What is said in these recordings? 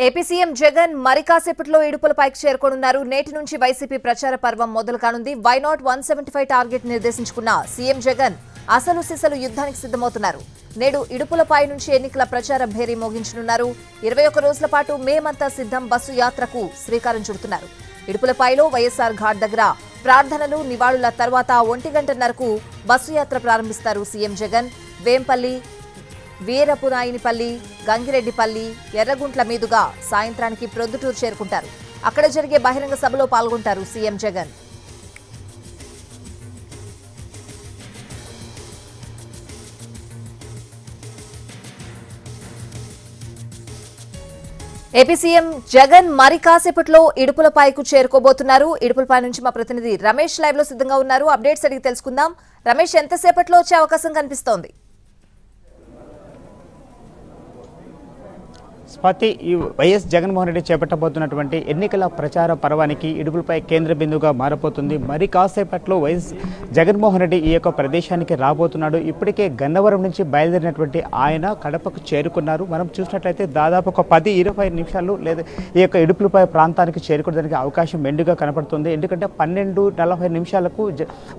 AP CM Jagan మరి కాసేపట్లో ఇడుపులపైకి చేరుకోనున్నారు. నేటి నుంచి వైసీపీ ప్రచార పర్వం మొదలు కానుంది. వై నాట్ 175 టార్గెట్ నిర్దేశించుకున్న సీఎం జగన్ అసలు సిసలు యుద్ధానికి సిద్ధమవుతున్నారు. నేడు ఇడుపులపై నుంచి ఎన్నికల ప్రచార భేరీ మోగించనున్నారు. 21 రోజుల పాటు మేమంతా సిద్ధం బస్సు యాత్రకు శ్రీకారం చుడుతున్నారు. ఇడుపులపైలో వైఎస్ఆర్ ఘాట్ దగ్గర ప్రార్థనలు నివాళుల తర్వాత 1 బస్సు యాత్ర ప్రారంభిస్తారు సీఎం జగన్. వేంపల్లి, వీరపునాయినిపల్లి, గంగిరెడ్డిపల్లి, ఎర్రగుంట్ల మీదుగా సాయంత్రానికి ప్రొద్దుటూరు చేరుకుంటారు. అక్కడ జరిగే బహిరంగ సభలో పాల్గొంటారు CM Jagan. AP CM Jagan మరి కాసేపట్లో ఇడుపులపైకు చేరుకోబోతున్నారు. ఇడుపులపై నుంచి మా ప్రతినిధి రమేష్ లైవ్ లో సిద్ధంగా ఉన్నారు. అప్డేట్స్ అడిగి తెలుసుకుందాం. రమేష్, ఎంతసేపట్లో వచ్చే అవకాశం కనిపిస్తోంది? స్వాతి, ఈ వైఎస్ జగన్మోహన్ రెడ్డి చేపట్టబోతున్నటువంటి ఎన్నికల ప్రచార పర్వానికి ఇడుపులపై కేంద్ర బిందువుగా మారబోతుంది. మరి కాసేపట్లో వైఎస్ జగన్మోహన్ రెడ్డి ఈ యొక్క ప్రదేశానికి రాబోతున్నాడు. ఇప్పటికే గన్నవరం నుంచి బయలుదేరినటువంటి ఆయన కడపకు చేరుకున్నారు. మనం చూసినట్లయితే దాదాపు ఒక 10-20 నిమిషాలు లేదా ఈ యొక్క ఇడుపులపై ప్రాంతానికి చేరుకోవడానికి అవకాశం మెండుగా కనపడుతుంది. ఎందుకంటే 12:40 నిమిషాలకు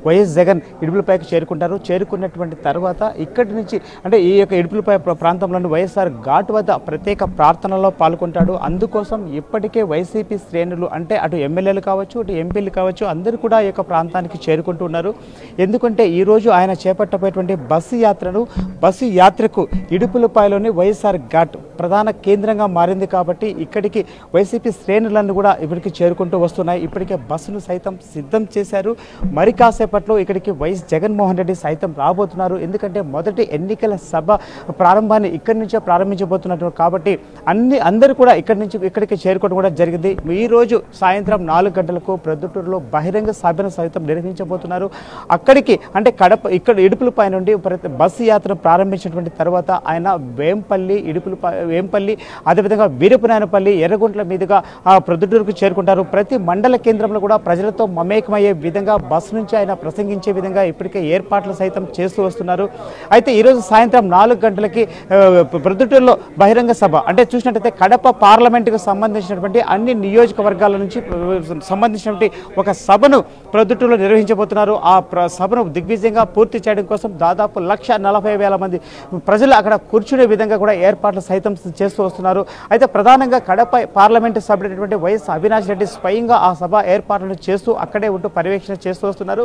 వైఎస్ జగన్ ఇడుపులపైకి చేరుకుంటారు. చేరుకున్నటువంటి తర్వాత ఇక్కడి నుంచి అంటే ఈ యొక్క ఇడుపులపై ప్రాంతంలోని వైఎస్ఆర్ ఘాట్ వద్ద ప్రత్యేక ప్రార్థనలో పాల్గొంటాడు. అందుకోసం ఇప్పటికే వైసీపీ శ్రేణులు అంటే అటు ఎమ్మెల్యేలు కావచ్చు, అటు ఎంపీలు కావచ్చు, అందరూ కూడా ఈ యొక్క ప్రాంతానికి చేరుకుంటున్నారు. ఎందుకంటే ఈరోజు ఆయన చేపట్టబోయేటువంటి బస్సు యాత్రకు ఇడుపులపాయలోని వైఎస్ఆర్ ఘాట్ ప్రధాన కేంద్రంగా మారింది. కాబట్టి ఇక్కడికి వైసీపీ శ్రేణులను కూడా ఇప్పటికి చేరుకుంటూ వస్తున్నాయి. ఇప్పటికే బస్సును సైతం సిద్ధం చేశారు. మరి కాసేపట్లో ఇక్కడికి వైఎస్ జగన్మోహన్ రెడ్డి సైతం రాబోతున్నారు. ఎందుకంటే మొదటి ఎన్నికల సభ ప్రారంభాన్ని ఇక్కడి నుంచే ప్రారంభించబోతున్నారు. కాబట్టి అందరూ కూడా ఇక్కడికి చేరుకోవడం కూడా జరిగింది. ఈ రోజు సాయంత్రం 4 గంటలకు ప్రొద్దుటూరులో బహిరంగ సభను సైతం నిర్వహించబోతున్నారు. అక్కడికి అంటే ఇక్కడ ఇడుపులపై నుండి బస్సు యాత్ర ప్రారంభించినటువంటి తర్వాత ఆయన వేంపల్లి అదేవిధంగా వీరపునాయనపల్లి, ఎర్రగుంట్ల మీదుగా ప్రొద్దుటూరుకు చేరుకుంటారు. ప్రతి మండల కేంద్రంలో కూడా ప్రజలతో మమేకమయ్యే విధంగా బస్సు నుంచి ఆయన ప్రసంగించే విధంగా ఇప్పటికే ఏర్పాట్లు సైతం చేస్తూ వస్తున్నారు. అయితే ఈరోజు సాయంత్రం 4 గంటలకి ప్రొద్దుటూరులో బహిరంగ సభ అంటే చూసినట్లయితే కడప పార్లమెంటుకు సంబంధించినటువంటి అన్ని నియోజకవర్గాల నుంచి సంబంధించినటువంటి ఒక సభను ప్రొద్దుటూరులో నిర్వహించబోతున్నారు. ఆ సభను దిగ్విజయంగా పూర్తి చేయడం కోసం దాదాపు 1,40,000 మంది ప్రజలు అక్కడ కూర్చునే విధంగా కూడా ఏర్పాట్లు సైతం చేస్తూ వస్తున్నారు. అయితే ప్రధానంగా కడప పార్లమెంటు సభ్యుడైనటువంటి వైఎస్ అవినాష్ రెడ్డి స్వయంగా ఆ సభ ఏర్పాట్లను చేస్తూ అక్కడే ఉంటూ పర్యవేక్షణ చేస్తూ వస్తున్నారు.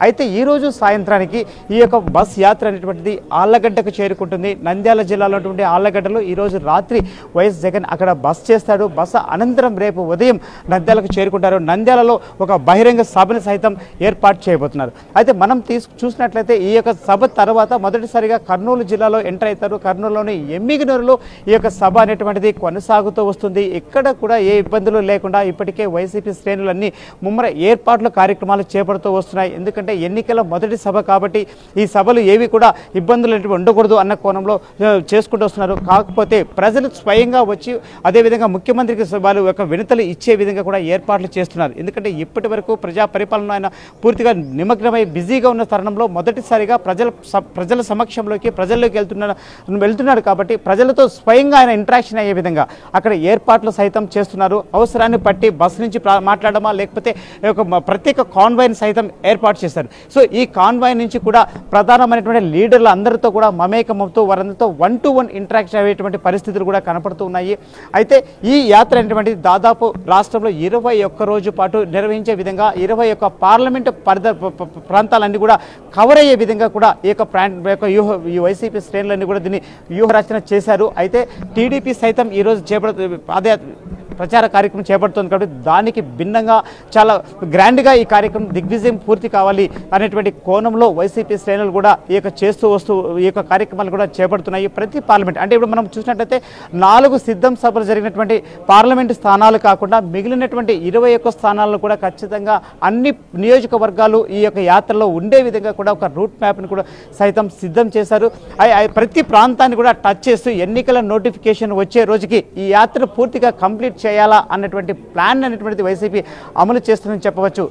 అయితే ఈ రోజు సాయంత్రానికి ఈ యొక్క బస్ యాత్ర అనేటువంటిది ఆళ్లగడ్డకు చేరుకుంటుంది. నంద్యాల జిల్లాలో ఉన్నటువంటి ఆళ్లగడ్డలో ఈ రోజు రాత్రి వైఎస్ జగన్ అక్కడ బస్ చేస్తాడు. బస్ అనంతరం రేపు ఉదయం నంద్యాలకు చేరుకుంటారు. నంద్యాలలో ఒక బహిరంగ సభను సైతం ఏర్పాటు చేయబోతున్నారు. అయితే మనం చూసినట్లయితే ఈ యొక్క సభ తర్వాత మొదటిసారిగా కర్నూలు జిల్లాలో ఎంటర్ అవుతారు. కర్నూలులోని ఎమ్మిగనూరులో ఈ యొక్క సభ అనేటువంటిది కొనసాగుతూ వస్తుంది. ఎక్కడ కూడా ఏ ఇబ్బందులు లేకుండా ఇప్పటికే వైసీపీ శ్రేణులన్నీ ముమ్మర ఏర్పాట్ల కార్యక్రమాలు చేపడుతూ వస్తున్నాయి. ఎందుకంటే ఎన్నికల మొదటి సభ కాబట్టి ఈ సభలు ఏవి కూడా ఇబ్బందులు ఉండకూడదు అన్న కోణంలో చేసుకుంటూ వస్తున్నారు. కాకపోతే ప్రజలు స్వయంగా వచ్చి అదేవిధంగా ముఖ్యమంత్రికి వాళ్ళు ఒక వినతులు ఇచ్చే విధంగా కూడా ఏర్పాట్లు చేస్తున్నారు. ఎందుకంటే ఇప్పటి వరకు ప్రజా పరిపాలన ఆయన పూర్తిగా నిమగ్నమై బిజీగా ఉన్న తరుణంలో మొదటిసారిగా ప్రజల సమక్షంలోకి ప్రజల్లోకి వెళ్తున్నాడు. కాబట్టి ప్రజలతో స్వయంగా ఆయన ఇంటరాక్షన్ అయ్యే విధంగా అక్కడ ఏర్పాట్లు సైతం చేస్తున్నారు. అవసరాన్ని బట్టి బస్సు నుంచి మాట్లాడమా లేకపోతే ఒక ప్రత్యేక కాన్వాయ్ని సైతం ఏర్పాటు చేశారు. సో ఈ కాన్వాయ్ నుంచి కూడా ప్రధానమైనటువంటి లీడర్లు అందరితో కూడా మమేకమవుతూ వారందరితో 1-to-1 ఇంటరాక్షన్ అయ్యేటువంటి పరిస్థితులు కూడా కనపడుతూ ఉన్నాయి. అయితే ఈ యాత్ర అనేటువంటిది దాదాపు రాష్ట్రంలో 21 రోజు పాటు నిర్వహించే విధంగా 21 పార్లమెంటు ప్రాంతాలన్నీ కూడా కవర్ అయ్యే విధంగా కూడా ఈ వైసీపీ శ్రేణులన్నీ కూడా దీన్ని వ్యూహరచన చేశారు. అయితే టీడీపీ సైతం ఈరోజు ప్రచార కార్యక్రమం చేపడుతుంది. కాబట్టి దానికి భిన్నంగా చాలా గ్రాండ్గా ఈ కార్యక్రమం దిగ్విజయం పూర్తి కావాలి అనేటువంటి కోణంలో వైసీపీ శ్రేణులు కూడా చేస్తూ వస్తూ ఈ యొక్క కార్యక్రమాలు కూడా చేపడుతున్నాయి. ప్రతి పార్లమెంట్ అంటే ఇప్పుడు మనం చూసినట్లయితే 4 సిద్ధం సభలు జరిగినటువంటి పార్లమెంటు స్థానాలు కాకుండా మిగిలినటువంటి 21 స్థానాలను కూడా ఖచ్చితంగా అన్ని నియోజకవర్గాలు ఈ యొక్క యాత్రలో ఉండే విధంగా కూడా ఒక రూట్ మ్యాప్ని కూడా సైతం సిద్ధం చేశారు. ప్రతి ప్రాంతాన్ని కూడా టచ్ చేస్తూ ఎన్నికల నోటిఫికేషన్ వచ్చే రోజుకి ఈ యాత్ర పూర్తిగా కంప్లీట్ చేయాలా అన్నటువంటి ప్లాన్ అనేటువంటిది వైసీపీ అమలు చేస్తుందని చెప్పవచ్చు.